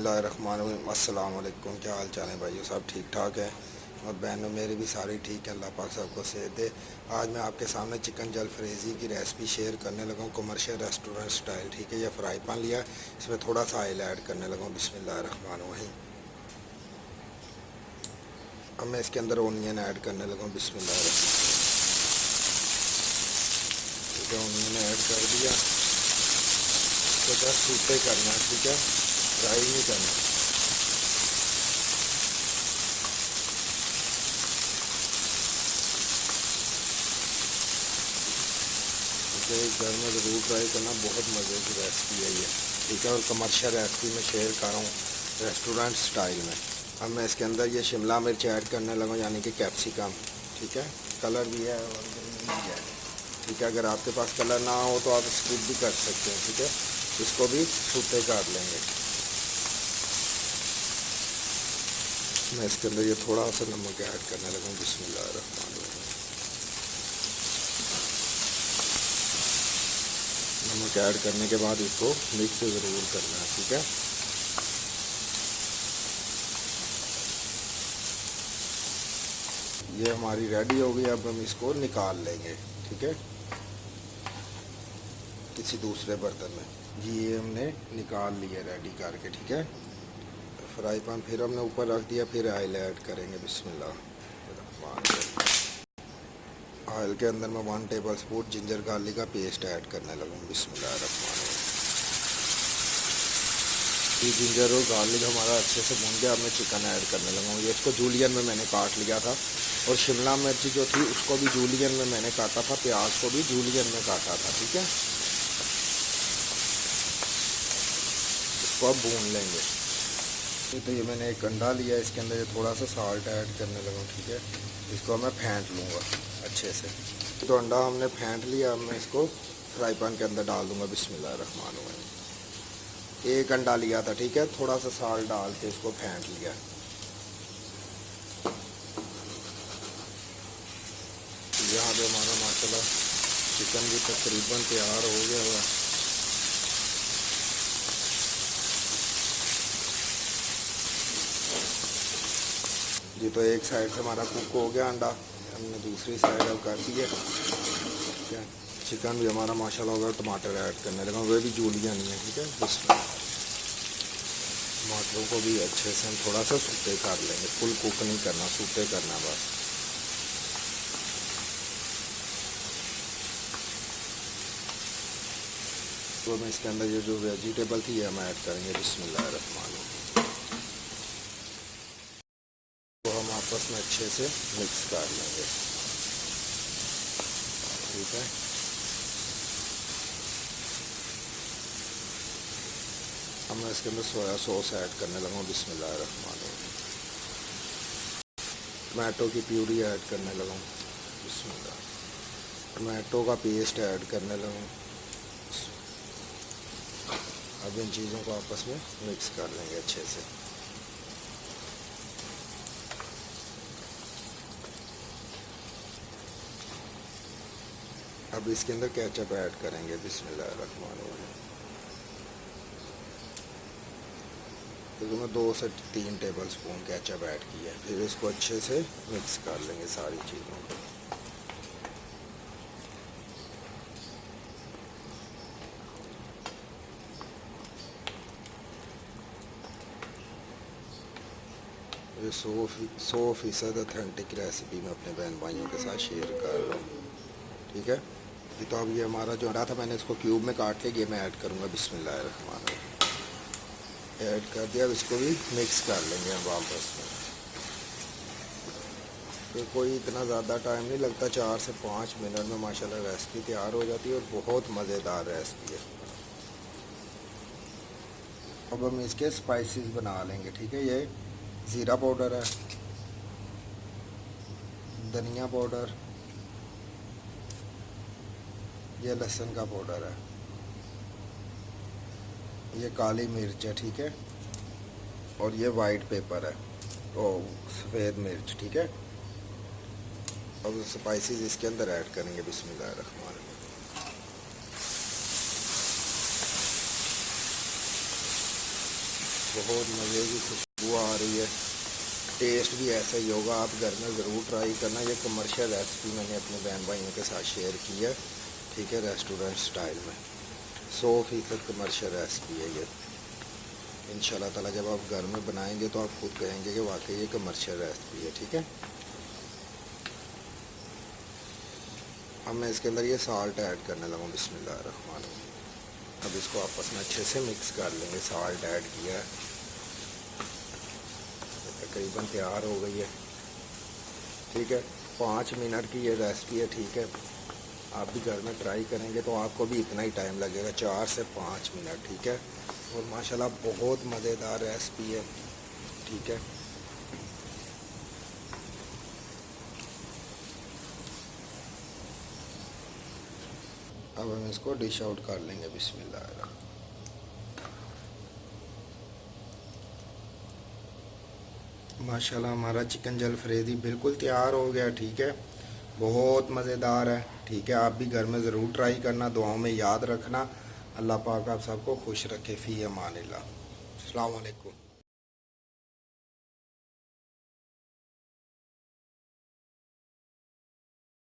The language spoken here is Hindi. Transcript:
बिस्मिल्लाहिर्रहमानिर्रहीम। अस्सलाम वालेकुम। क्या हाल चाल है भाइयों, सब ठीक ठाक है और बहनों मेरे भी सारे ठीक है, अल्लाह पाक सबको सेहत दे। आज मैं आपके सामने चिकन जलफ्रेज़ी की रेसिपी शेयर करने लगा हूँ, कमर्शियल रेस्टोरेंट स्टाइल। ठीक है, यह फ्राई पैन लिया, इसमें थोड़ा सा ऑयल ऐड करने लगा हूँ। बिस्मिल्लाहिर्रहमानिर्रहीम। अब मैं इसके अंदर ओनियन ऐड करने लगा हूँ। बिस्मिल्लाहिर्रहमानिर्रहीम। ठीक है, ओनियन ऐड कर दिया, तो जस्ट सूटे करना है। ठीक है, फ्राई नहीं करना। घर में ज़रूर ट्राई करना, बहुत मज़े की रेसिपी है ये। ठीक है, और कमर्शियल रेसिपी में शेयर कर रहा हूँ रेस्टोरेंट स्टाइल में। अब मैं इसके अंदर ये शिमला मिर्च ऐड करने लगा, यानी कि कैप्सिकम। ठीक है, कलर भी है और ग्रीन भी है। ठीक है, अगर आपके पास कलर ना हो तो आप स्किप भी कर सकते हैं। ठीक है, इसको भी सूते काट लेंगे। मैं इसके अंदर ये थोड़ा सा नमक ऐड करने लगा। बिस्मिल्लाहिर्रहमानिर्रहीम। नमक ऐड करने के बाद इसको मिक्स ज़रूर करना है। ठीक है, ये हमारी रेडी हो गई। अब हम इसको निकाल लेंगे। ठीक है, किसी दूसरे बर्तन में। जी, ये हमने निकाल लिया रेडी करके। ठीक है, फ्राई पैन फिर हमने ऊपर रख दिया, फिर ऑयल ऐड करेंगे। बिस्मिल्लाह। ऑयल के अंदर मैं 1 टेबल स्पून जिंजर गार्लिक का पेस्ट ऐड करने लगूँ। बिस्मिल्लाह। ये जिंजर और गार्लिक हमारा अच्छे से भून गया। अब मैं चिकन ऐड करने लगा हूँ। ये इसको जूलियन में मैंने काट लिया था, और शिमला मिर्च जो थी उसको भी जूलियन में मैंने काटा था, प्याज को भी जूलियन में काटा था। ठीक है, इसको अब भून लेंगे। तो ये मैंने एक अंडा लिया, इसके अंदर ये थोड़ा सा साल्ट ऐड करने लगा। ठीक है, इसको मैं फेंट लूँगा अच्छे से। तो अंडा हमने फेंट लिया, अब मैं इसको फ्राई पैन के अंदर डाल दूँगा। बिस्मिल्लाहिर्रहमानिर्रहीम। एक अंडा लिया था। ठीक है, थोड़ा सा साल्ट डाल के इसको फेंट लिया। यहाँ पे हमारा माशाल्लाह चिकन भी तकरीबन तैयार हो गया हुआ। जी, तो एक साइड से हमारा कुक हो गया अंडा, हमने दूसरी साइड अब कर दिया। ठीक है, चिकन भी हमारा माशाल्लाह हो गया। टमाटर ऐड करने लगा, वे भी जूलियन नहीं है। ठीक है, उसमें टमाटरों को भी अच्छे से हम थोड़ा सा सूते कर लेंगे। फुल कुक नहीं करना, सूते करना बस। तो मैं इसके अंदर ये जो वेजिटेबल थी ये हम ऐड करेंगे। बिस्मिल्लाहिर्रहमानिर्रहीम। तो हम आपस में अच्छे से मिक्स कर लेंगे। ठीक है, अब मैं इसके अंदर सोया सॉस ऐड करने लगा। बिस्मिल्लाहिर्रहमानिर्रहीम। टमाटो की प्यूरी ऐड करने लगा। बिस्मिल्लाह। टमाटो का पेस्ट ऐड करने लगा। अब इन चीज़ों को आपस में मिक्स कर लेंगे अच्छे से। अब इसके अंदर केचप ऐड करेंगे। बिस्मिल्लाहिर्रहमानिर्रहीम। तो मैं 2 से 3 टेबल स्पून केचप ऐड किया। फिर इसको अच्छे से मिक्स कर लेंगे सारी चीज़ों को। ये 100% ऑथेंटिक रेसिपी मैं अपने बहन भाइयों के साथ शेयर कर रहा हूँ। ठीक है, तो अब ये हमारा जो अंडा था मैंने इसको क्यूब में काट के ये मैं ऐड करूँगा। बिस्मिल्लाहिर्रहमानिर्रहीम। ऐड कर दिया, अब इसको भी मिक्स कर लेंगे हम आपस में। तो कोई इतना ज़्यादा टाइम नहीं लगता, 4 से 5 मिनट में माशाल्लाह रेसिपी तैयार हो जाती है और बहुत मज़ेदार रेसिपी है। अब हम इसके स्पाइसेस बना लेंगे। ठीक है, ये ज़ीरा पाउडर है, धनिया पाउडर, ये लहसुन का पाउडर है, ये काली मिर्च है। ठीक है, और ये वाइट पेपर है, और सफ़ेद मिर्च। ठीक है, अब स्पाइसेस इसके अंदर ऐड करेंगे। बिस्मिल्लाहिर्रहमानिर्रहीम। बहुत मज़े की खुशबू आ रही है। टेस्ट भी ऐसा ही होगा, आप घर में ज़रूर ट्राई करना। ये कमर्शियल रेसिपी मैंने अपने बहन भाइयों के साथ शेयर की है, ठीक है, रेस्टोरेंट स्टाइल में। 100% कमर्शियल रेसिपी है ये। इंशाल्लाह ताला जब आप घर में बनाएंगे तो आप खुद कहेंगे कि वाकई ये कमर्शियल रेसिपी है, ठीक है। अब मैं इसके अंदर ये साल्ट ऐड करने लगा, बिस्मिल्लाहिर्रहमानिर्रहीम। अब इसको आपस में अच्छे से मिक्स कर लेंगे। साल्ट ऐड किया है, तकरीबन तैयार हो गई है, ठीक है। 5 मिनट की ये रेसिपी है, ठीक है। आप भी घर में ट्राई करेंगे तो आपको भी इतना ही टाइम लगेगा, 4 से 5 मिनट, ठीक है। और माशाल्लाह बहुत मज़ेदार रेसिपी है, ठीक है। अब हम इसको डिश आउट कर लेंगे, बिस्मिल्लाह। माशाल्लाह हमारा चिकन जलफ्रेज़ी बिल्कुल तैयार हो गया, ठीक है। बहुत मज़ेदार है, ठीक है। आप भी घर में ज़रूर ट्राई करना, दुआओं में याद रखना। अल्लाह पाक आप सबको खुश रखे। फ़ी अमानिल्लाह। अस्सलाम वालेकुम।